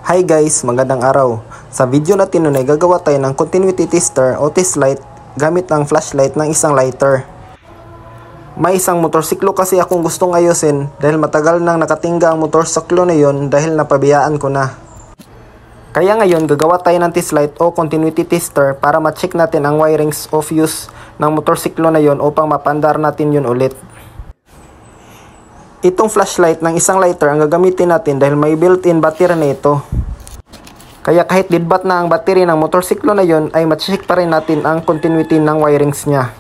Hi guys, magandang araw. Sa video natin nun ay gagawa tayo ng continuity tester o test light gamit ang flashlight ng isang lighter. May isang motorsiklo kasi akong gustong ayusin dahil matagal nang nakatingga ang motorsiklo na yon dahil napabiyaan ko na. Kaya ngayon gagawa tayo ng test light o continuity tester para ma-check natin ang wirings o fuse ng motorsiklo na yon upang mapandar natin yun ulit. Itong flashlight ng isang lighter ang gagamitin natin dahil may built-in battery na ito. Kaya kahit deadbat na ang battery ng motorsiklo na yon ay ma-check pa rin natin ang continuity ng wirings niya.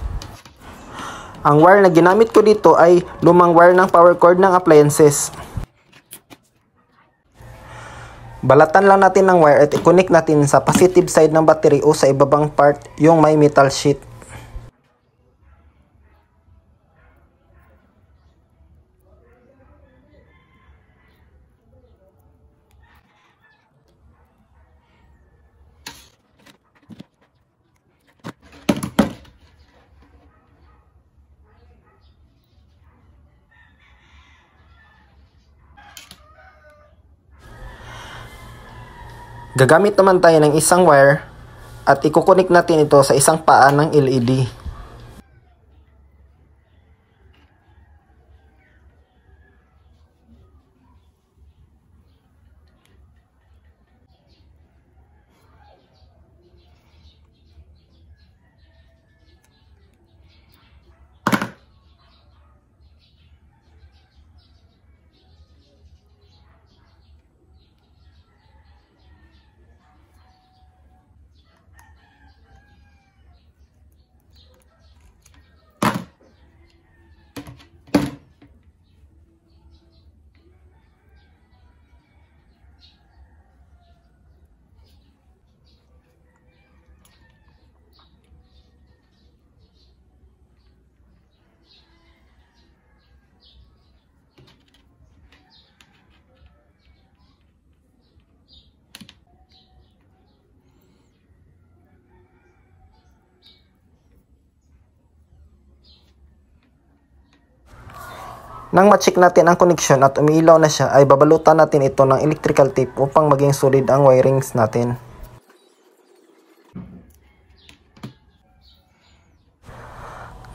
Ang wire na ginamit ko dito ay lumang wire ng power cord ng appliances. Balatan lang natin ng wire at i-connect natin sa positive side ng battery o sa ibabang part yung may metal sheet. Gagamit naman tayo ng isang wire at ikukunik natin ito sa isang paa ng LED. Nang ma-check natin ang connection at umiilaw na siya ay babalutan natin ito ng electrical tape upang maging solid ang wirings natin.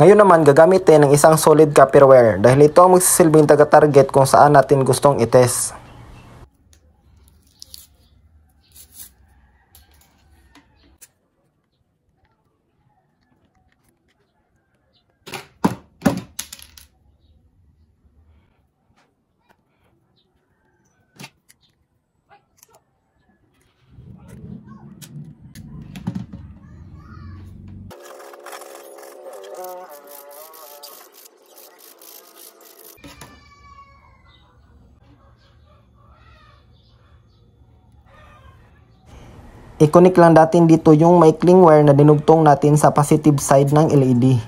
Ngayon naman gagamit tayo ng isang solid copper wire dahil ito ang magsisilbing taga-target kung saan natin gustong itest. I-connect lang natin dito yung maikling wire na dinugtong natin sa positive side ng LED.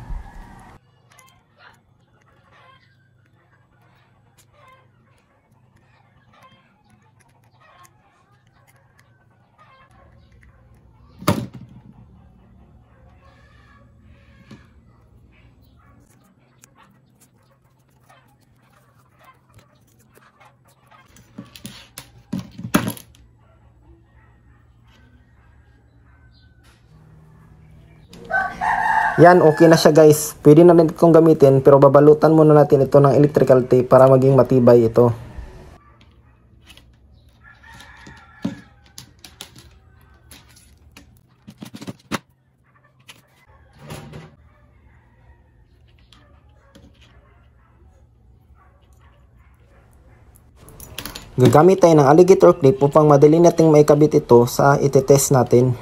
Yan, okay na siya guys. Pwede na rin itong gamitin pero babalutan muna natin ito ng electrical tape para maging matibay ito. Gagamit tayo ng alligator clip upang madali nating maikabit ito sa itetest natin.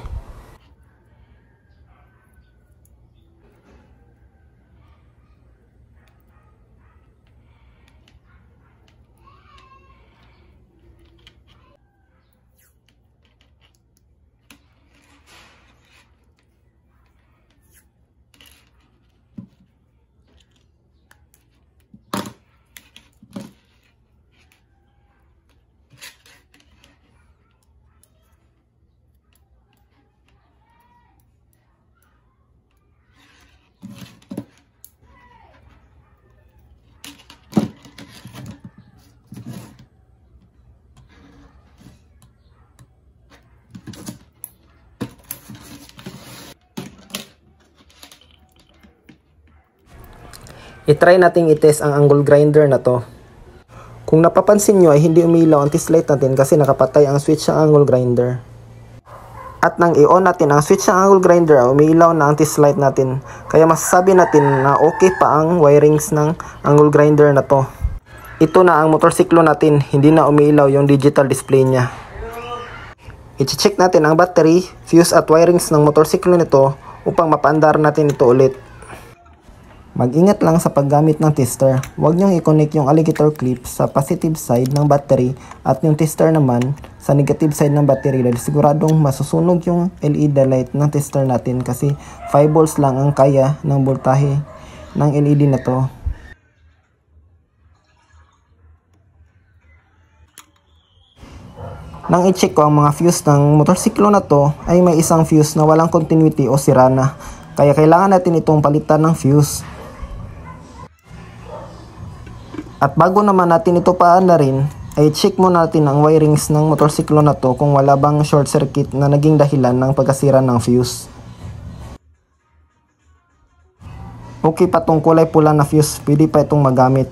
I-try nating i-test ang angle grinder na to. Kung napapansin nyo ay hindi umilaw ang test light natin kasi nakapatay ang switch ng angle grinder. At nang i-on natin ang switch ng angle grinder, umiilaw na ang test light natin. Kaya masasabi natin na okay pa ang wirings ng angle grinder na to. Ito na ang motorsiklo natin, hindi na umiilaw yung digital display niya. I-check natin ang battery, fuse at wirings ng motorsiklo nito upang mapaandar natin ito ulit. Mag-ingat lang sa paggamit ng tester. Huwag niyong i-connect yung alligator clip sa positive side ng battery at yung tester naman sa negative side ng battery dahil siguradong masusunog yung LED light ng tester natin kasi 5 volts lang ang kaya ng voltahe ng LED na to. Nang i-check ko ang mga fuse ng motorsiklo na to ay may isang fuse na walang continuity o sira na. Kaya kailangan natin itong palitan ng fuse. At bago naman natin ito paandarin, ay check muna natin ang wirings ng motorsiklo na to kung wala bang short circuit na naging dahilan ng pagkasira ng fuse. Okay pa tong kulay pula na fuse, pwede pa itong magamit.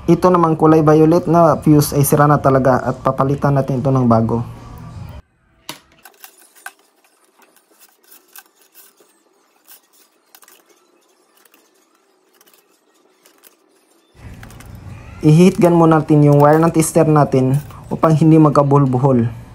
Ito namang kulay violet na fuse ay sira na talaga at papalitan natin ito ng bago. I-heat gun muna natin yung wire ng tester natin upang hindi magkabuhol-buhol.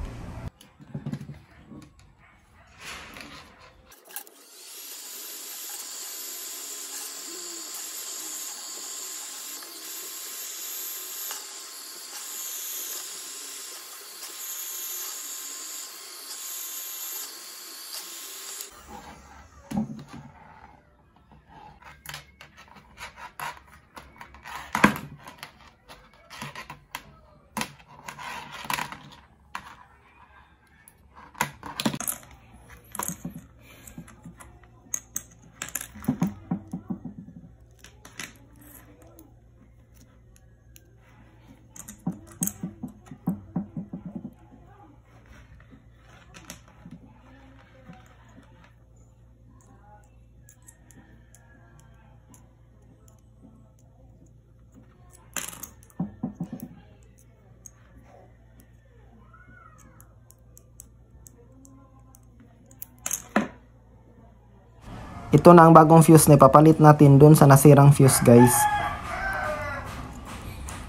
Ito na ang bagong fuse na ipapalit natin dun sa nasirang fuse, guys.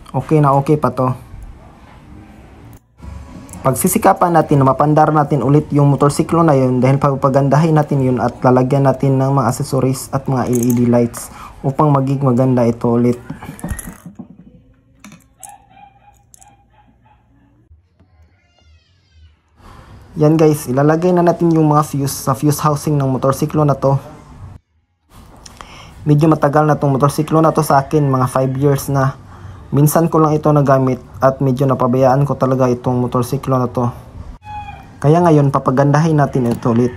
Okay na okay pa to. Pagsisikapan natin na mapandar natin ulit yung motorsiklo na yun dahil papagandahin natin yun at lalagyan natin ng mga accessories at mga LED lights upang maging maganda ito ulit. Yan guys, ilalagay na natin yung mga fuse sa fuse housing ng motorsiklo na to. Medyo matagal na tong motorsiklo na to sa akin, mga 5 years na. Minsan ko lang ito nagamit at medyo napabayaan ko talaga itong motorsiklo na to. Kaya ngayon papagandahin natin ito ulit.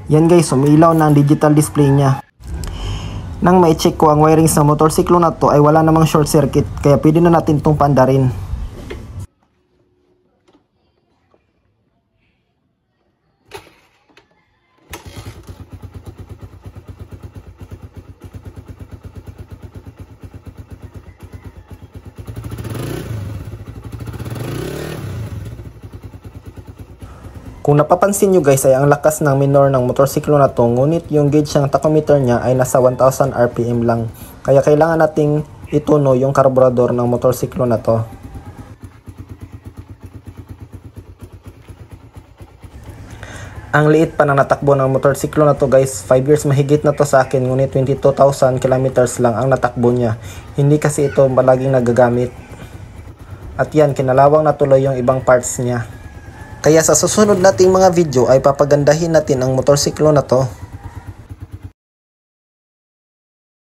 Yan guys, umiilaw na ang digital display niya. Nang ma-check ko ang wirings ng motorsiklo na to ay wala namang short circuit kaya pwede na natin itong pandarin. Kung napapansin nyo guys ay ang lakas ng minor ng motorsiklo na to, ngunit yung gauge ng tachometer niya ay nasa 1000 RPM lang. Kaya kailangan nating ituno yung karburador ng motorsiklo na to. Ang liit pa na natakbo ng motorsiklo na to guys, 5 years mahigit na to sa akin, ngunit 22,000 kilometers lang ang natakbo niya. Hindi kasi ito palaging nagagamit. At yan, kinalawang na tuloy yung ibang parts niya. Kaya sa susunod nating mga video ay papagandahin natin ang motorsiklo na to.